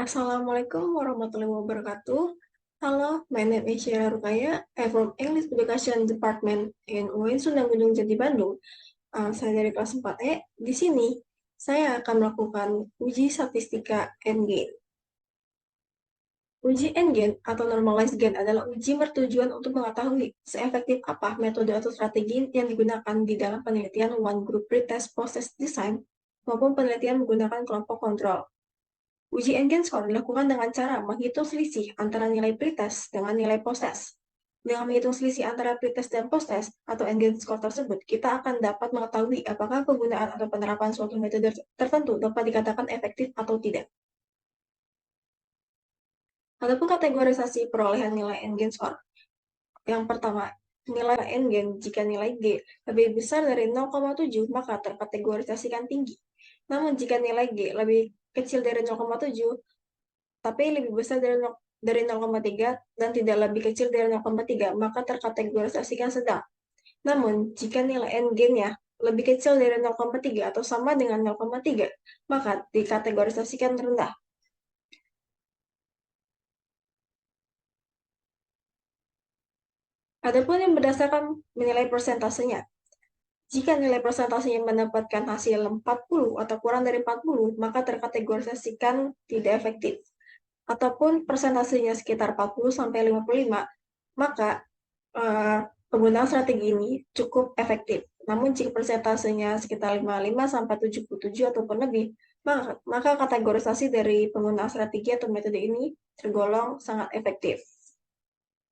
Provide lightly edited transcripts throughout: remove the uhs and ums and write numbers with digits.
Assalamualaikum warahmatullahi wabarakatuh. Halo, my name is Sheila Rukaya. I'm from English Education Department in UIN Sunda Gunung Jati Bandung. Saya dari kelas 4E. Di sini, saya akan melakukan uji statistika N-gain. Uji N-gain atau normalized gain adalah uji bertujuan untuk mengetahui seefektif apa metode atau strategi yang digunakan di dalam penelitian one group pretest process design maupun penelitian menggunakan kelompok kontrol. Uji N-gain score dilakukan dengan cara menghitung selisih antara nilai pretest dengan nilai post-test. Dengan menghitung selisih antara pretest dan post-test atau N-gain score tersebut, kita akan dapat mengetahui apakah penggunaan atau penerapan suatu metode tertentu dapat dikatakan efektif atau tidak. Adapun kategorisasi perolehan nilai N-gain score. Yang pertama, nilai N-gain jika nilai G lebih besar dari 0,7 maka terkategorisasikan tinggi. Namun jika nilai G lebih kecil dari 0,7 tapi lebih besar dari 0,3 dan tidak lebih kecil dari 0,3, maka terkategorisasikan sedang. Namun, jika nilai N-gain-nya lebih kecil dari 0,3 atau sama dengan 0,3, maka dikategorisasikan rendah. Adapun yang berdasarkan nilai persentasenya, jika nilai persentasenya mendapatkan hasil 40 atau kurang dari 40, maka terkategorisasikan tidak efektif. Ataupun persentasenya sekitar 40-55, maka penggunaan strategi ini cukup efektif. Namun jika persentasenya sekitar 55-77 ataupun lebih, maka kategorisasi dari penggunaan strategi atau metode ini tergolong sangat efektif.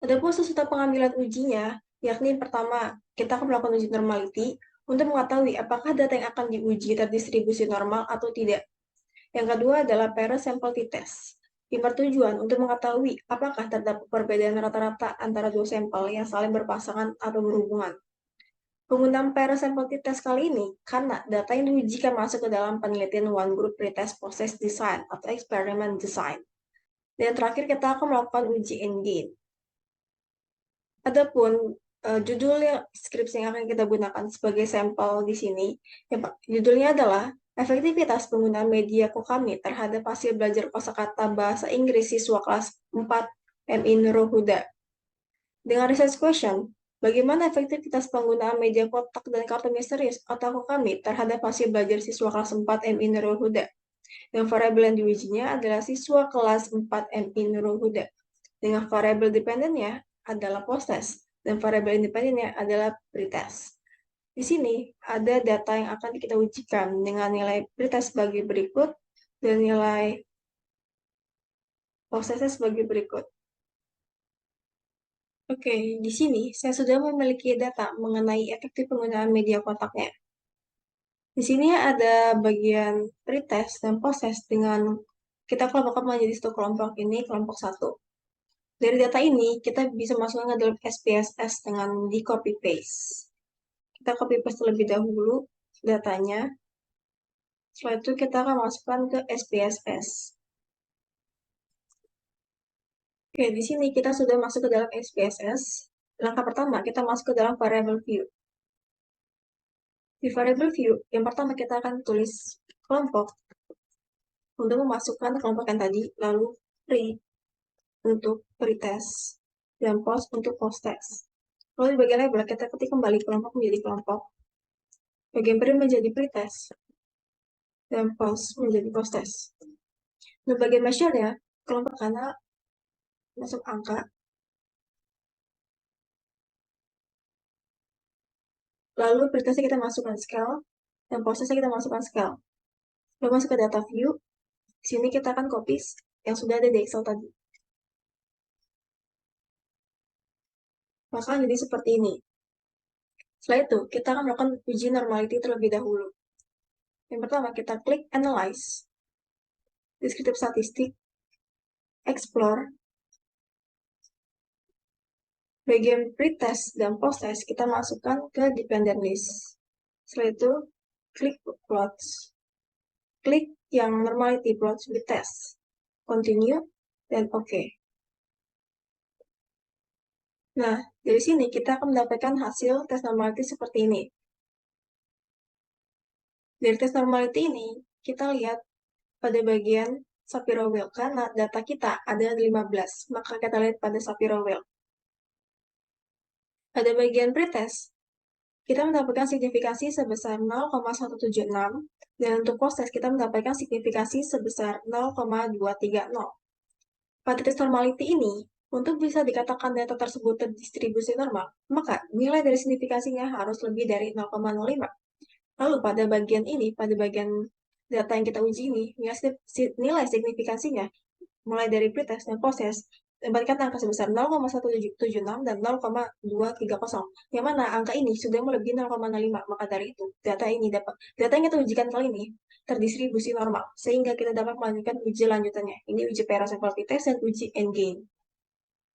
Adapun sesudah pengambilan ujinya, yakni pertama, kita akan melakukan uji normality untuk mengetahui apakah data yang akan diuji terdistribusi normal atau tidak. Yang kedua adalah pair sample t-test, yang bertujuan untuk mengetahui apakah terdapat perbedaan rata-rata antara dua sampel yang saling berpasangan atau berhubungan. Penggunaan pair sample t-test kali ini karena data yang diujikan masuk ke dalam penelitian one group pretest process design atau experiment design. Dan terakhir kita akan melakukan uji N-gain. Adapun judul skripsi yang akan kita gunakan sebagai sampel di sini, judulnya adalah efektivitas penggunaan media Kokami terhadap hasil belajar kosakata bahasa Inggris siswa kelas 4 MI Nurul Huda. Dengan research question, bagaimana efektivitas penggunaan media kotak dan kartu misterius atau Kokami terhadap hasil belajar siswa kelas 4 MI Nurul Huda? Yang variabel yang diujinya adalah siswa kelas 4 MI Nurul Huda. Dengan variabel dependennya adalah post-test dan variabel independennya adalah pretest. Di sini ada data yang akan kita ujikan dengan nilai pretest sebagai berikut dan nilai post-test sebagai berikut. Oke, di sini saya sudah memiliki data mengenai efektif penggunaan media kotaknya. Di sini ada bagian pretest dan post-test dengan kita kelompokkan menjadi satu kelompok ini, kelompok 1. Dari data ini, kita bisa masukkan ke dalam SPSS dengan di copy paste. Kita copy paste terlebih dahulu datanya. Setelah itu kita akan masukkan ke SPSS. Oke, di sini kita sudah masuk ke dalam SPSS. Langkah pertama, kita masuk ke dalam variable view. Di variable view, yang pertama kita akan tulis kelompok untuk memasukkan kelompok yang tadi, lalu pre untuk pretest, dan post untuk post-test. Lalu di bagian label, kita ketik kembali kelompok menjadi kelompok. Bagian pre menjadi pretest, dan post menjadi post-test. Di bagian measure-nya, kelompok kanan masuk angka, lalu pretestnya kita masukkan scale, dan post-testnya kita masukkan scale. Lalu masuk ke data view, di sini kita akan copy yang sudah ada di Excel tadi. Maka jadi seperti ini. Setelah itu, kita akan melakukan uji normality terlebih dahulu. Yang pertama, kita klik Analyze, Deskriptif Statistik, Explore, bagian pretest dan post-test kita masukkan ke dependent list. Setelah itu, klik Plots. Klik yang normality plots with test. Continue, dan OK. Nah, dari sini kita akan mendapatkan hasil tes normality seperti ini. Dari tes normality ini, kita lihat pada bagian Shapiro-Wilk karena data kita ada 15. Maka kita lihat pada Shapiro-Wilk. Pada bagian pretest, kita mendapatkan signifikansi sebesar 0,176 dan untuk post test kita mendapatkan signifikansi sebesar 0,230. Pada test normality ini, untuk bisa dikatakan data tersebut terdistribusi normal, maka nilai dari signifikansinya harus lebih dari 0,05. Lalu pada bagian ini, pada bagian data yang kita uji ini, nilai signifikansinya mulai dari pretest dan post-test dapatkan angka sebesar 0,176 dan 0,230. Yang mana angka ini sudah melebihi 0,05. Maka dari itu, data yang kita ujikan kali ini terdistribusi normal, sehingga kita dapat melanjutkan uji lanjutannya. Ini uji parasample test dan uji endgame.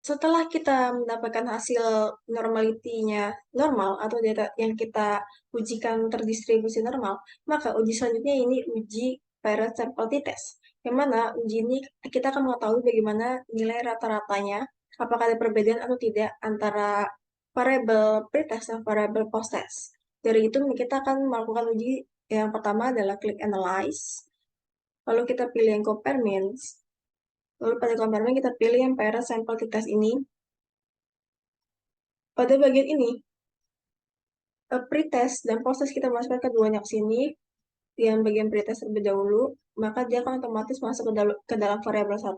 Setelah kita mendapatkan hasil normality-nya normal atau data yang kita ujikan terdistribusi normal, maka uji selanjutnya ini uji parasample test. Yang mana uji ini kita akan mengetahui bagaimana nilai rata-ratanya, apakah ada perbedaan atau tidak antara variabel pretest dan variabel post-test. Dari itu kita akan melakukan uji yang pertama adalah click analyze, lalu kita pilih yang compare means, lalu pada compare means kita pilih yang parasample test ini. Pada bagian ini, pretest dan post-test kita masukkan keduanya ke sini. Yang bagian pretest terlebih dahulu, maka dia akan otomatis masuk ke dalam variabel 1.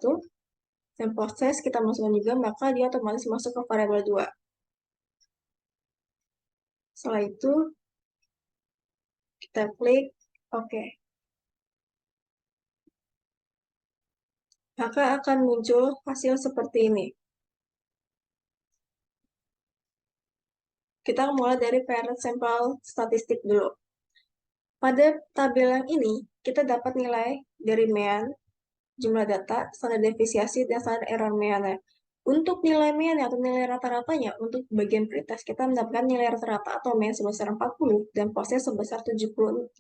Dan post-test kita masukkan juga, maka dia otomatis masuk ke variabel 2. Setelah itu, kita klik OK. Maka akan muncul hasil seperti ini. Kita mulai dari parent sample statistik dulu. Pada tabel yang ini, kita dapat nilai dari mean, jumlah data, standar deviasi, dan standar error mean-nya. Untuk nilai mean atau nilai rata-ratanya, untuk bagian pretest, kita mendapatkan nilai rata-rata atau mean sebesar 40 dan post-test sebesar 78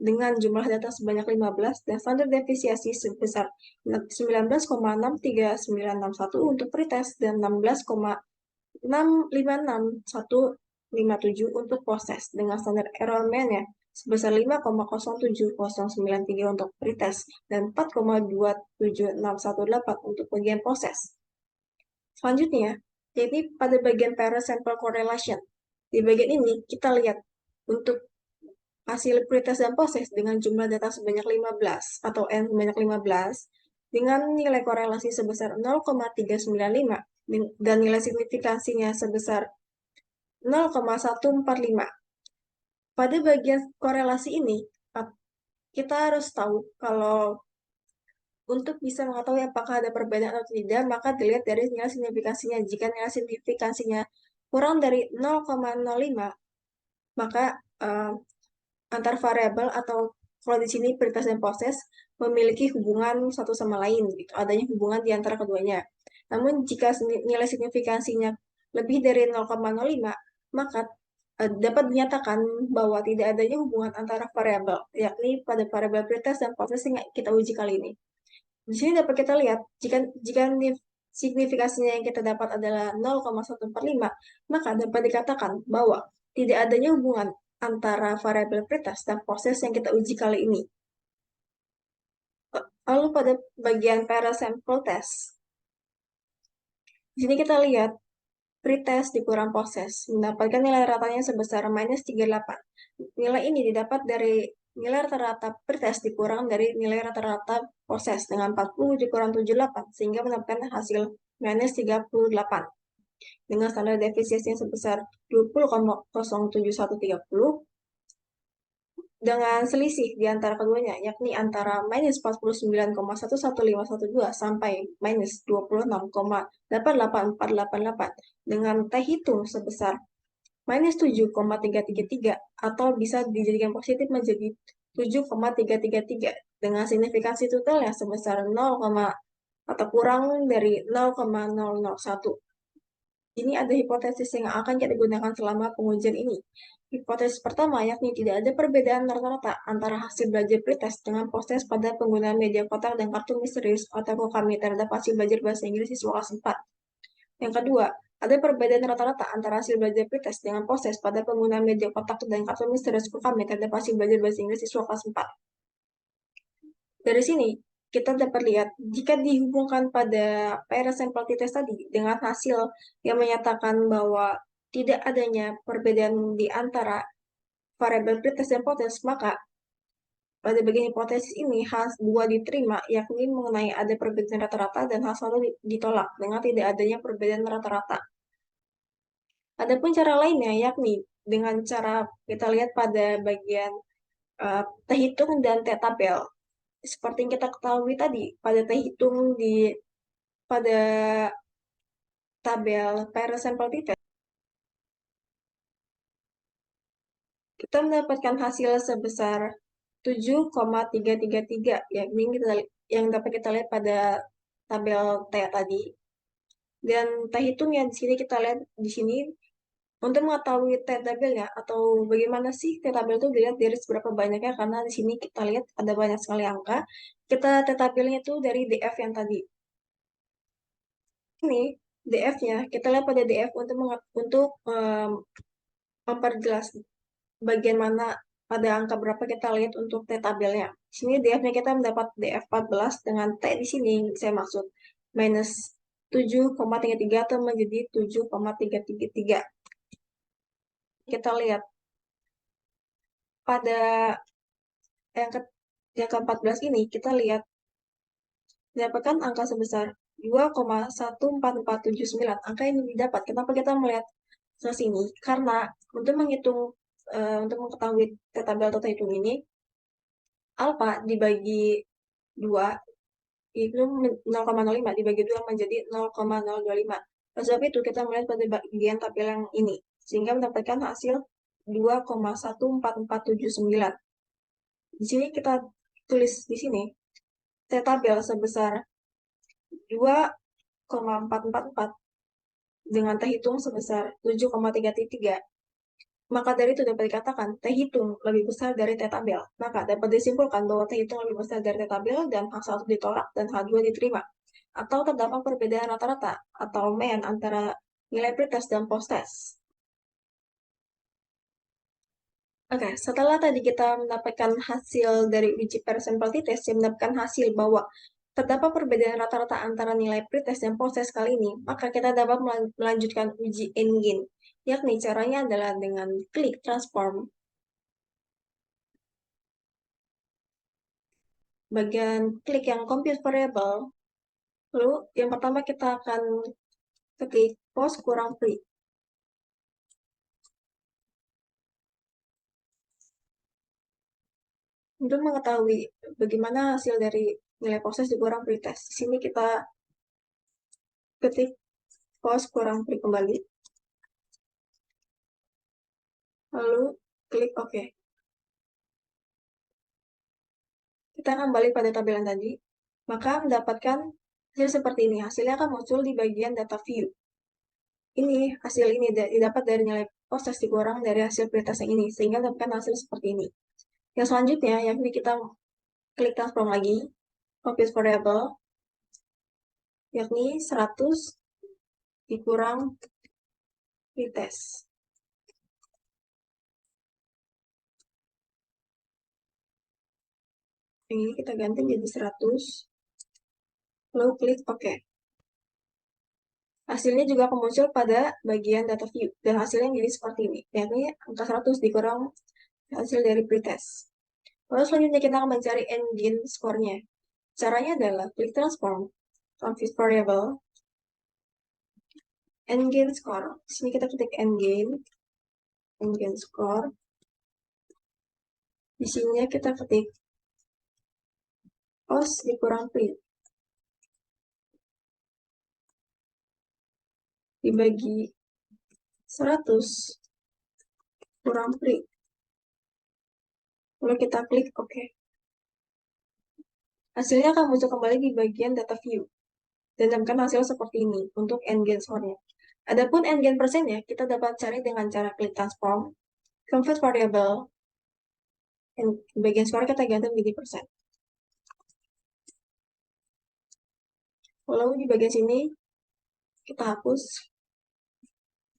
dengan jumlah data sebanyak 15 dan standar deviasi sebesar 19,63961 untuk pretest dan 16,656157 untuk post-test dengan standar error mean-nya sebesar 5,07093 untuk pretest dan 4,27618 untuk bagian post-test. Selanjutnya, yaitu pada bagian parasample correlation. Di bagian ini, kita lihat untuk hasil pretest dan post-test dengan jumlah data sebanyak 15 atau N sebanyak 15 dengan nilai korelasi sebesar 0,395 dan nilai signifikansinya sebesar 0,145. Pada bagian korelasi ini, kita harus tahu kalau untuk bisa mengetahui apakah ada perbedaan atau tidak, maka dilihat dari nilai signifikansinya. Jika nilai signifikansinya kurang dari 0,05, maka antar variabel atau kalau di sini pretest dan post-test memiliki hubungan satu sama lain, gitu. Adanya hubungan di antara keduanya. Namun jika nilai signifikansinya lebih dari 0,05, maka dapat dinyatakan bahwa tidak adanya hubungan antara variabel, yakni pada variabel pretest dan post-test yang kita uji kali ini. Di sini dapat kita lihat, jika signifikasinya yang kita dapat adalah 0,145, maka dapat dikatakan bahwa tidak adanya hubungan antara variabel pretest dan post-test yang kita uji kali ini. Lalu pada bagian parasample test, di sini kita lihat pretest dikurang post-test mendapatkan nilai ratanya sebesar minus 38. Nilai ini didapat dari nilai rata-rata pretest dikurang dari nilai rata-rata post-test dengan 40 dikurang 78 sehingga mendapatkan hasil minus 38 dengan standar deviasi yang sebesar 20,07130 dengan selisih di antara keduanya, yakni antara minus 49,11512 sampai minus 26,88488 dengan T hitung sebesar minus 7,333 atau bisa dijadikan positif menjadi 7,333 dengan signifikansi total yang sebesar 0, atau kurang dari 0,001. Ini ada hipotesis yang akan kita gunakan selama pengujian ini. Hipotesis pertama yakni tidak ada perbedaan rata-rata antara hasil belajar pretest dengan post-test pada penggunaan media kotak dan kartu misterius otakku kami terhadap hasil belajar bahasa Inggris siswa kelas 4. Yang kedua, ada perbedaan rata-rata antara hasil belajar pretest dengan post-test pada penggunaan media kotak dan kartu misterius kami terhadap hasil belajar bahasa Inggris siswa kelas 4. Dari sini, kita dapat lihat jika dihubungkan pada pair sample t-test tadi dengan hasil yang menyatakan bahwa tidak adanya perbedaan di antara variabel pretest dan potest, maka pada bagian hipotesis ini H2 diterima, yakni mengenai ada perbedaan rata-rata, dan H1 ditolak dengan tidak adanya perbedaan rata-rata. Adapun cara lainnya, yakni dengan cara kita lihat pada bagian T hitung dan T tabel. Seperti yang kita ketahui tadi, pada T hitung pada tabel pair sample t-test, kita mendapatkan hasil sebesar 7,333, yakni yang dapat kita lihat pada tabel T tadi. Dan T hitungnya di sini kita lihat di sini. Untuk mengetahui T tabelnya atau bagaimana sih T tabel itu dilihat dari seberapa banyaknya, karena di sini kita lihat ada banyak sekali angka. Kita T tabelnya itu dari DF yang tadi. Ini DF-nya, kita lihat pada DF untuk memperjelas bagian mana pada angka berapa kita lihat untuk T tabelnya. Di sini DF-nya kita mendapat DF 14 dengan T di sini saya maksud minus 7,33 atau menjadi 7,333. Kita lihat pada yang ke-14 ini, kita lihat mendapatkan angka sebesar 2,14479. Angka ini didapat. Kenapa kita melihat ke sini? Karena untuk untuk mengetahui tabel atau hitung ini, alfa dibagi 2 itu 0,05, dibagi 2 menjadi 0,025. Oleh sebab itu, kita melihat pada bagian tabel yang ini, sehingga mendapatkan hasil 2,14479. Di sini kita tulis di sini, T tabel sebesar 2,444 dengan T hitung sebesar 7,333. Maka dari itu dapat dikatakan T hitung lebih besar dari T tabel. Maka dapat disimpulkan bahwa T hitung lebih besar dari T tabel dan H1 ditolak dan H2 diterima. Atau terdapat perbedaan rata-rata atau mean antara nilai pretest dan post-test. Oke, setelah tadi kita mendapatkan hasil dari uji pair sample t-test, yang mendapatkan hasil bahwa terdapat perbedaan rata-rata antara nilai pretest dan post-test kali ini, maka kita dapat melanjutkan uji n-gain, yakni caranya adalah dengan klik transform. Bagian klik yang compute variable, lalu yang pertama kita akan ketik post kurang pre. Untuk mengetahui bagaimana hasil dari nilai post-test dikurang pretest, di sini kita ketik post kurang pre kembali, lalu klik OK. Kita kembali pada tabel yang tadi, maka mendapatkan hasil seperti ini. Hasilnya akan muncul di bagian data view. Ini hasil ini didapat dari nilai post-test dikurang dari hasil pretest yang ini, sehingga mendapatkan hasil seperti ini. Yang selanjutnya, yakni kita klik transform lagi, compute variable, yakni 100 dikurang pretest. Ini kita ganti jadi 100, lalu klik OK. Hasilnya juga akan muncul pada bagian data view, dan hasilnya jadi seperti ini, yakni angka 100 dikurang hasil dari pretest. Lalu selanjutnya kita akan mencari n-gain score-nya. Caranya adalah klik transform, confuse variable, n-gain score. Di sini kita ketik n-gain score. Di sini kita ketik post dikurang pre dibagi 100 kurang pre. Lalu kita klik OK. Hasilnya akan muncul kembali di bagian data view. Dan dapatkan hasil seperti ini untuk n-gain score-nya. Adapun n-gain persennya, kita dapat cari dengan cara klik transform, convert variable, dan bagian score kita ganti menjadi persen. Lalu di bagian sini, kita hapus,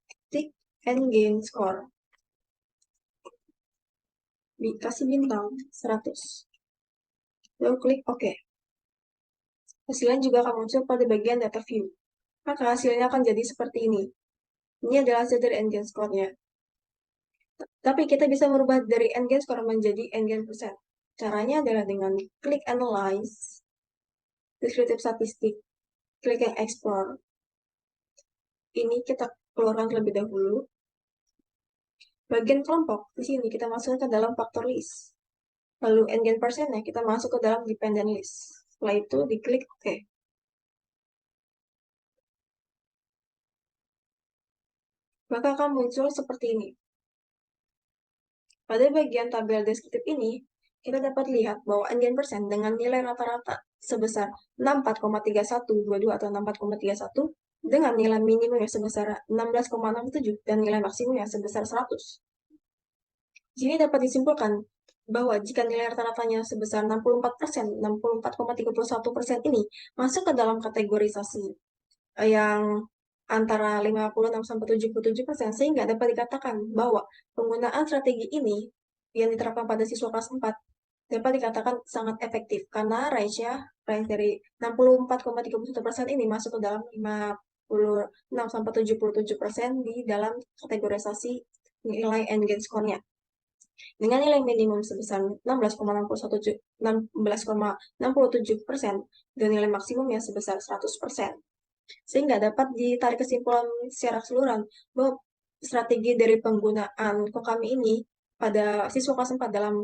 ketik n-gain score. Dikasih bintang 100. Lalu klik OK. Hasilnya juga akan muncul pada bagian data view. Maka hasilnya akan jadi seperti ini. Ini adalah hasil dari N-Gain score-nya. Tapi kita bisa merubah dari N-Gain score menjadi N-Gain percent. Caranya adalah dengan klik Analyze, Descriptive Statistik, klik yang Explore. Ini kita keluarkan terlebih dahulu. Bagian kelompok, di sini kita masukkan ke dalam factor list. Lalu N-Gain percent-nya kita masuk ke dalam dependent list. Setelah itu diklik OK. Maka akan muncul seperti ini. Pada bagian tabel deskriptif ini, kita dapat lihat bahwa N-Gain percent dengan nilai rata-rata sebesar 64,3122 atau 64,31 dengan nilai minimumnya sebesar 16,67 dan nilai maksimumnya sebesar 100. Di sini dapat disimpulkan bahwa jika nilai rata-ratanya sebesar 64%, 64,31% ini masuk ke dalam kategorisasi yang antara 56 sampai 77%, sehingga dapat dikatakan bahwa penggunaan strategi ini yang diterapkan pada siswa kelas 4 dapat dikatakan sangat efektif karena range dari 64,31% ini masuk ke dalam 56 sampai 77% di dalam kategorisasi nilai N-Gain score-nya. Dengan nilai minimum sebesar 16,67% dan nilai maksimumnya sebesar 100%. Sehingga dapat ditarik kesimpulan secara keseluruhan bahwa strategi dari penggunaan Kokami ini pada siswa kelas 4 dalam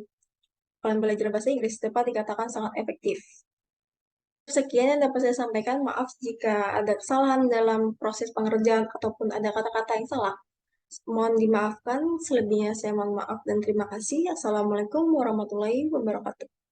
belajar bahasa Inggris dapat dikatakan sangat efektif. Sekian yang dapat saya sampaikan. Maaf jika ada kesalahan dalam proses pengerjaan ataupun ada kata-kata yang salah. Mohon dimaafkan, selebihnya saya mohon maaf dan terima kasih. Assalamualaikum warahmatullahi wabarakatuh.